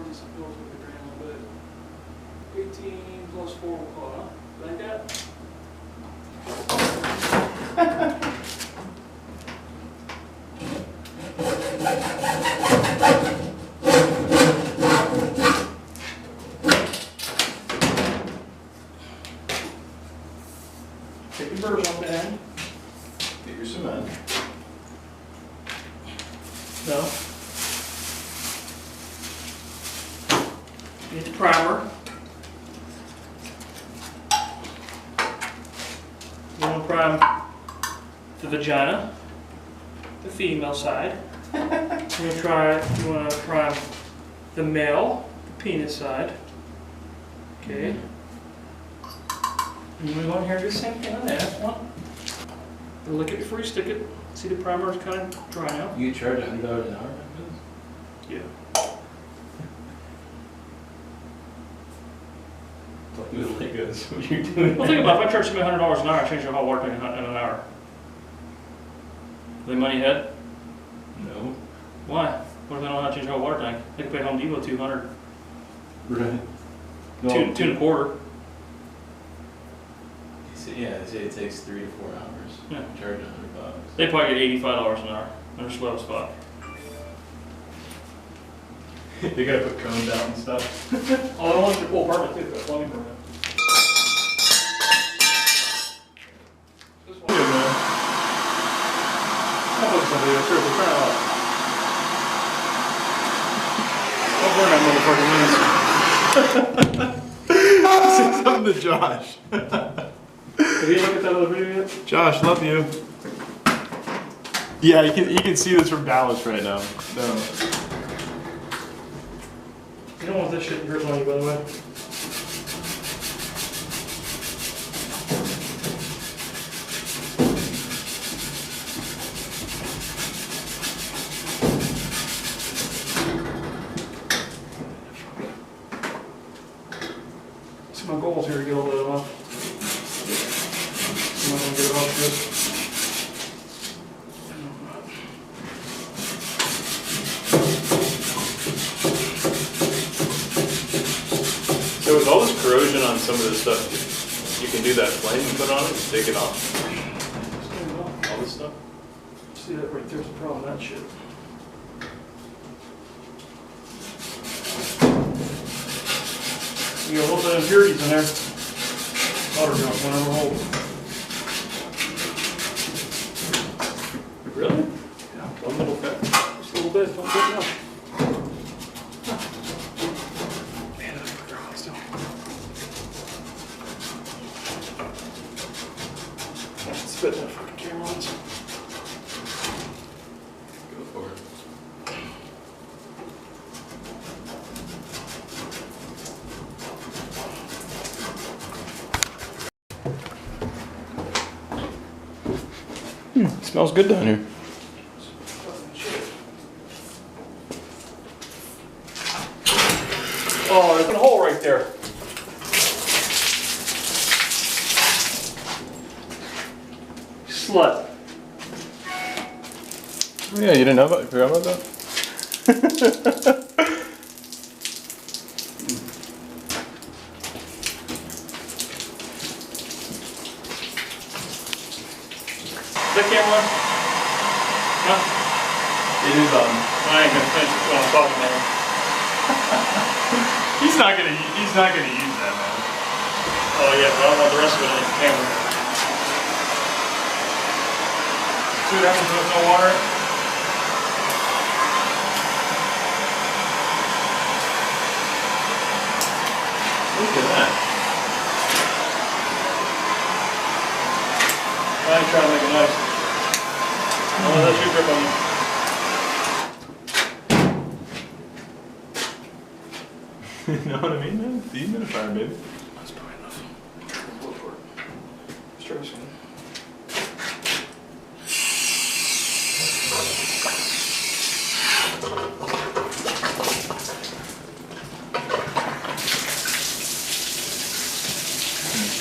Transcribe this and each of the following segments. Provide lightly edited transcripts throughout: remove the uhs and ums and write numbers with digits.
work this up north with the grand a little bit. 18 plus 4 will call, huh? Like that? Take your burrs off the end. Get your cement. No. Get the primer. You want to prime the vagina, the female side. You want to prime the male, the penis side. Okay. And move on here, do the same thing on that one. Lick it before you stick it. See the primer is kind of dry now. You charge $100 an hour? Yeah. Like that's what you're doing. Well, think about it. If I charge somebody $100 an hour, I change their whole work in an hour. Are they money ahead? No. Why? What if they don't know how to change their whole water tank? They can pay Home Depot $200. Right. Two and a quarter. Yeah, they say it takes 3 to 4 hours. Yeah. Charge $100. They probably get $85 an hour. They're slow as fuck. They gotta put cones out and stuff. Oh, I want your full permit too, the plumbing permit. This one. Yeah, man. I'll put some video, sure, turn it off. Don't burn that motherfucking lens. Say something to Josh. Have you looked at that other video yet? Josh, love you. Yeah, you can see this from Dallas right now. No. You don't want this shit to grip on you, by the way. See, my goal is here to get all that off. I'm not gonna get it off good. So with all this corrosion on some of this stuff, you can do that flame you put on it and take it off. All this stuff. See that right there's a problem with that shit. You got a little bit of impurities in there. Water jump won't ever hold. Really? Yeah. One little bit. Just a little bit, don't take it out. Man, that's a ground still. Spit that fucking camera on. Go for it. Smells good down here. Oh, there's a hole right there. Slut. Oh yeah, you didn't know about, you forgot about that? Is that camera on? Huh? It is on. I ain't gonna finish what I'm talking about. He's not gonna use that, man. Oh yeah, but I don't want the rest of it on the camera. See what happens when there's no water? Look at that. I ain't trying to make it nice. Oh, that's your grip on you. You know what I mean, man? Dehumidifier, baby. That's probably enough. Go for it. Let's try this one.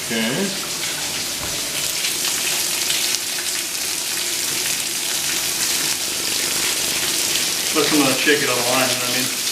Okay. Plus I'm gonna shake it on the line, you know what I mean?